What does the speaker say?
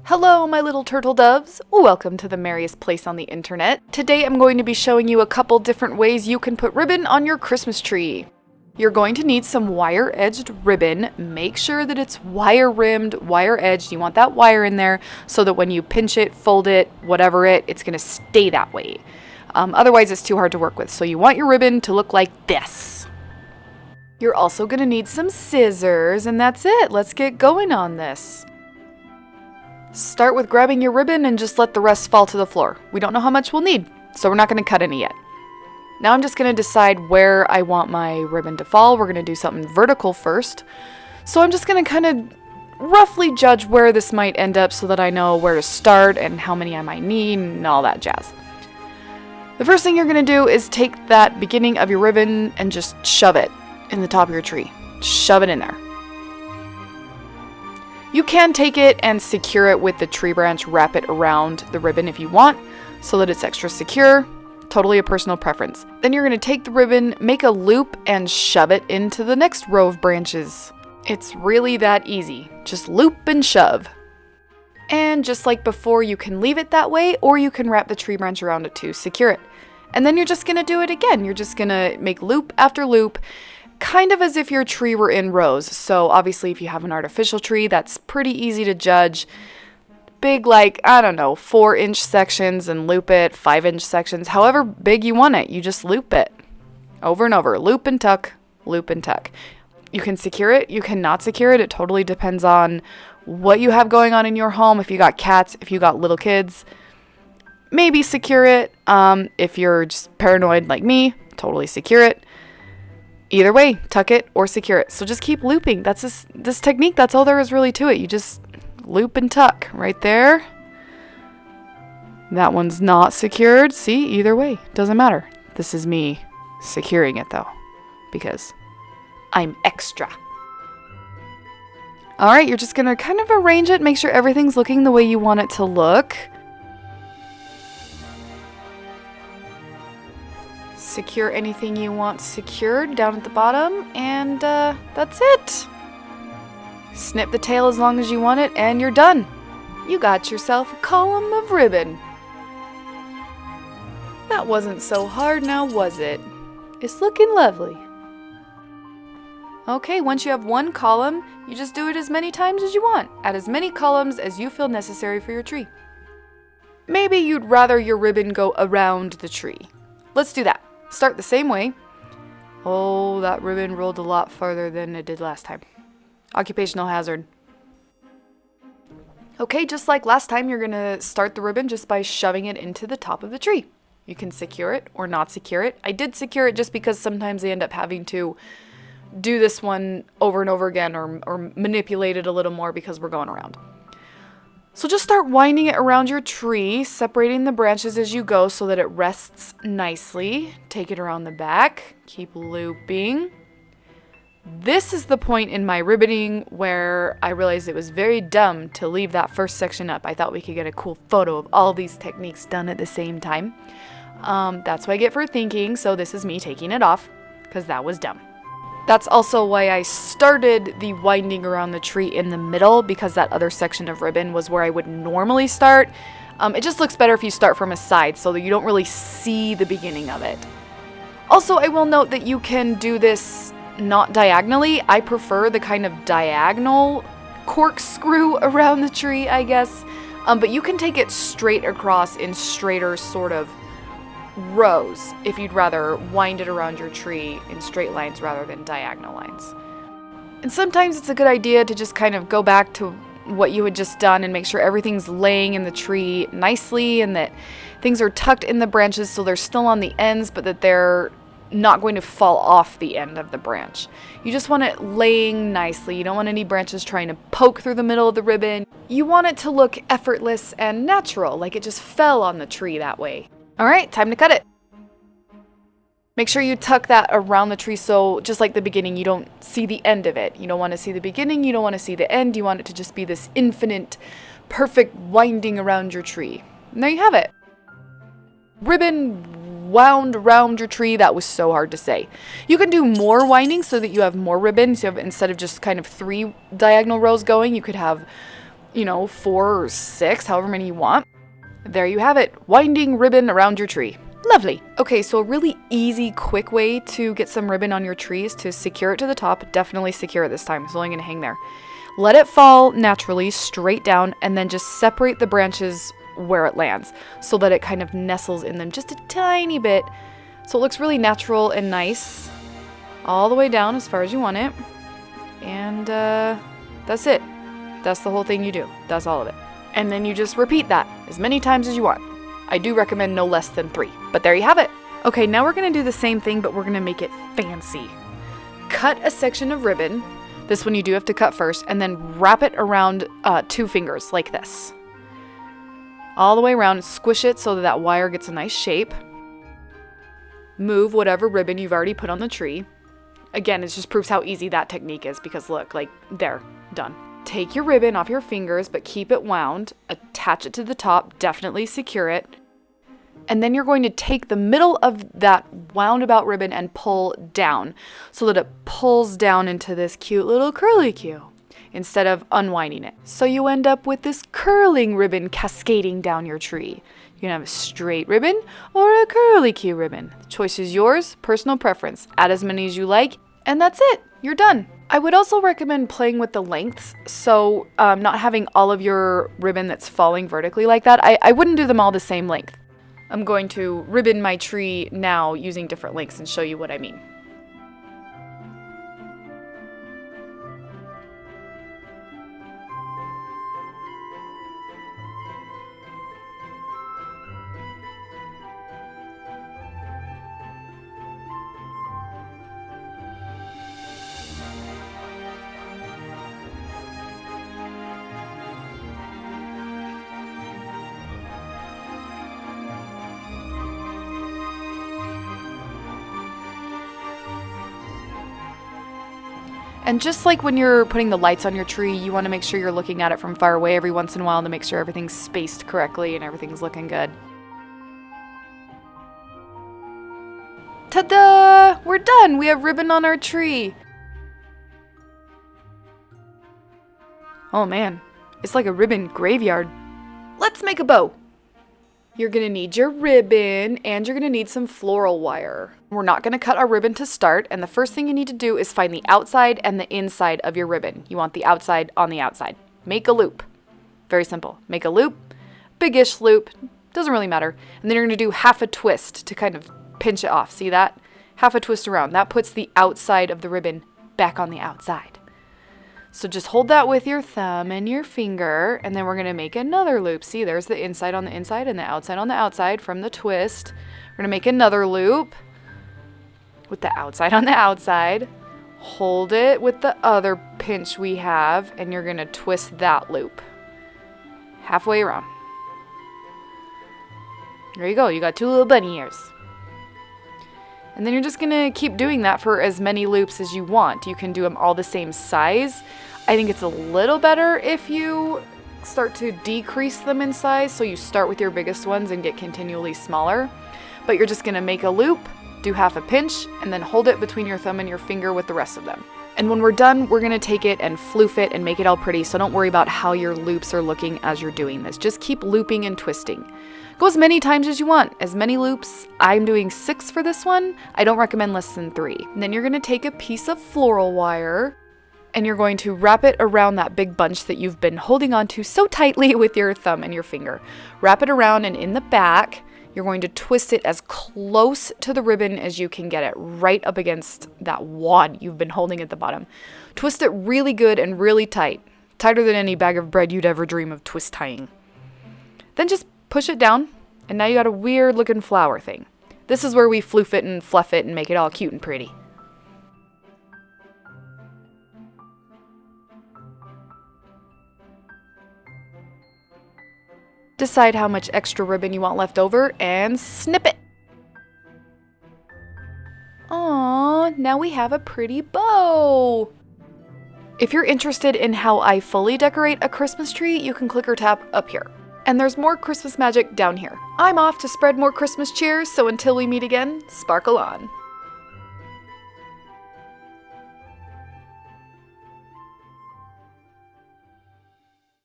Hello, my little turtle doves. Welcome to the merriest place on the internet. Today I'm going to be showing you a couple different ways you can put ribbon on your Christmas tree. You're going to need some wire-edged ribbon. Make sure that it's wire-rimmed, wire-edged. You want that wire in there so that when you pinch it, fold it, whatever it's going to stay that way. Otherwise, it's too hard to work with. So you want your ribbon to look like this. You're also going to need some scissors, and that's it. Let's get going on this. Start with grabbing your ribbon and just let the rest fall to the floor. We don't know how much we'll need, so we're not going to cut any yet. Now I'm just going to decide where I want my ribbon to fall. We're going to do something vertical first. So I'm just going to kind of roughly judge where this might end up so that I know where to start and how many I might need and all that jazz. The first thing you're going to do is take that beginning of your ribbon and just shove it in the top of your tree. Shove it in there. You can take it and secure it with the tree branch, wrap it around the ribbon if you want, so that it's extra secure. Totally a personal preference. Then you're going to take the ribbon, make a loop, and shove it into the next row of branches. It's really that easy. Just loop and shove. And just like before, you can leave it that way, or you can wrap the tree branch around it to secure it. And then you're just going to do it again. You're just going to make loop after loop, kind of as if your tree were in rows. So obviously if you have an artificial tree, that's pretty easy to judge. Big, like, I don't know, 4-inch sections and loop it, 5-inch sections, however big you want it, you just loop it over and over. Loop and tuck, loop and tuck. You can secure it, you cannot secure it. It totally depends on what you have going on in your home. If you got cats, if you got little kids, maybe secure it. If you're just paranoid like me, totally secure it. Either way, tuck it or secure it. So just keep looping. That's this technique. That's all there is really to it. You just loop and tuck right there. That one's not secured. See, either way, doesn't matter. This is me securing it though, because I'm extra. All right, you're just gonna kind of arrange it, make sure everything's looking the way you want it to look. Secure anything you want secured down at the bottom, and that's it. Snip the tail as long as you want it, and you're done. You got yourself a column of ribbon. That wasn't so hard now, was it? It's looking lovely. Okay, once you have one column, you just do it as many times as you want. Add as many columns as you feel necessary for your tree. Maybe you'd rather your ribbon go around the tree. Let's do that. Start the same way. Oh, that ribbon rolled a lot farther than it did last time. Occupational hazard. Okay, just like last time, you're going to start the ribbon just by shoving it into the top of the tree. You can secure it or not secure it. I did secure it just because sometimes they end up having to do this one over and over again or manipulate it a little more because we're going around. So just start winding it around your tree, separating the branches as you go so that it rests nicely. Take it around the back, keep looping. This is the point in my ribboning where I realized it was very dumb to leave that first section up. I thought we could get a cool photo of all these techniques done at the same time. That's what I get for thinking, so this is me taking it off because that was dumb. That's also why I started the winding around the tree in the middle, because that other section of ribbon was where I would normally start. It just looks better if you start from a side so that you don't really see the beginning of it. Also, I will note that you can do this not diagonally. I prefer the kind of diagonal corkscrew around the tree, I guess. But you can take it straight across in straighter sort of rows if you'd rather wind it around your tree in straight lines rather than diagonal lines. And sometimes it's a good idea to just kind of go back to what you had just done and make sure everything's laying in the tree nicely and that things are tucked in the branches so they're still on the ends but that they're not going to fall off the end of the branch. You just want it laying nicely. You don't want any branches trying to poke through the middle of the ribbon. You want it to look effortless and natural, like it just fell on the tree that way. All right, time to cut it. Make sure you tuck that around the tree so just like the beginning, you don't see the end of it. You don't want to see the beginning, you don't want to see the end. You want it to just be this infinite, perfect winding around your tree. And there you have it. Ribbon wound around your tree. That was so hard to say. You can do more winding so that you have more ribbon. So instead of just kind of 3 diagonal rows going, you could have 4 or 6, however many you want. There you have it, winding ribbon around your tree. Lovely. Okay, so a really easy, quick way to get some ribbon on your tree is to secure it to the top. Definitely secure it this time. It's only going to hang there. Let it fall naturally, straight down, and then just separate the branches where it lands so that it kind of nestles in them just a tiny bit. So it looks really natural and nice all the way down as far as you want it. And that's it. That's the whole thing you do. That's all of it. And then you just repeat that as many times as you want. I do recommend no less than 3, but there you have it. Okay, now we're gonna do the same thing, but we're gonna make it fancy. Cut a section of ribbon. This one you do have to cut first, and then wrap it around 2 fingers like this. All the way around, squish it so that wire gets a nice shape. Move whatever ribbon you've already put on the tree. Again, it just proves how easy that technique is because look, like there, done. Take your ribbon off your fingers, but keep it wound. Attach it to the top, definitely secure it. And then you're going to take the middle of that wound about ribbon and pull down so that it pulls down into this cute little curlicue instead of unwinding it. So you end up with this curling ribbon cascading down your tree. You can have a straight ribbon or a curlicue ribbon. The choice is yours, personal preference. Add as many as you like, and that's it. You're done. I would also recommend playing with the lengths, so not having all of your ribbon that's falling vertically like that. I wouldn't do them all the same length. I'm going to ribbon my tree now using different lengths and show you what I mean. And just like when you're putting the lights on your tree, you want to make sure you're looking at it from far away every once in a while to make sure everything's spaced correctly and everything's looking good. Ta-da! We're done! We have ribbon on our tree! Oh man, it's like a ribbon graveyard. Let's make a bow! You're gonna need your ribbon and you're gonna need some floral wire. We're not gonna cut our ribbon to start, and the first thing you need to do is find the outside and the inside of your ribbon. You want the outside on the outside. Make a loop. Very simple. Make a loop, big-ish loop, doesn't really matter. And then you're gonna do half a twist to kind of pinch it off. See that? Half a twist around. That puts the outside of the ribbon back on the outside. So just hold that with your thumb and your finger, and then we're gonna make another loop. See, there's the inside on the inside and the outside on the outside from the twist. We're gonna make another loop with the outside on the outside. Hold it with the other pinch we have, and you're gonna twist that loop halfway around. There you go, you got 2 little bunny ears. And then you're just gonna keep doing that for as many loops as you want. You can do them all the same size. I think it's a little better if you start to decrease them in size, so you start with your biggest ones and get continually smaller. But you're just gonna make a loop, do half a pinch, and then hold it between your thumb and your finger with the rest of them. And when we're done, we're gonna take it and floof it and make it all pretty, so don't worry about how your loops are looking as you're doing this. Just keep looping and twisting. Go as many times as you want, as many loops. I'm doing 6 for this one. I don't recommend less than 3. And then you're gonna take a piece of floral wire and you're going to wrap it around that big bunch that you've been holding onto so tightly with your thumb and your finger. Wrap it around, and in the back, you're going to twist it as close to the ribbon as you can get it, right up against that wad you've been holding at the bottom. Twist it really good and really tight, tighter than any bag of bread you'd ever dream of twist tying. Then just push it down, and now you got a weird looking flower thing. This is where we floof it and fluff it and make it all cute and pretty. Decide how much extra ribbon you want left over and snip it. Aww, now we have a pretty bow. If you're interested in how I fully decorate a Christmas tree, you can click or tap up here. And there's more Christmas magic down here. I'm off to spread more Christmas cheer, so until we meet again, sparkle on.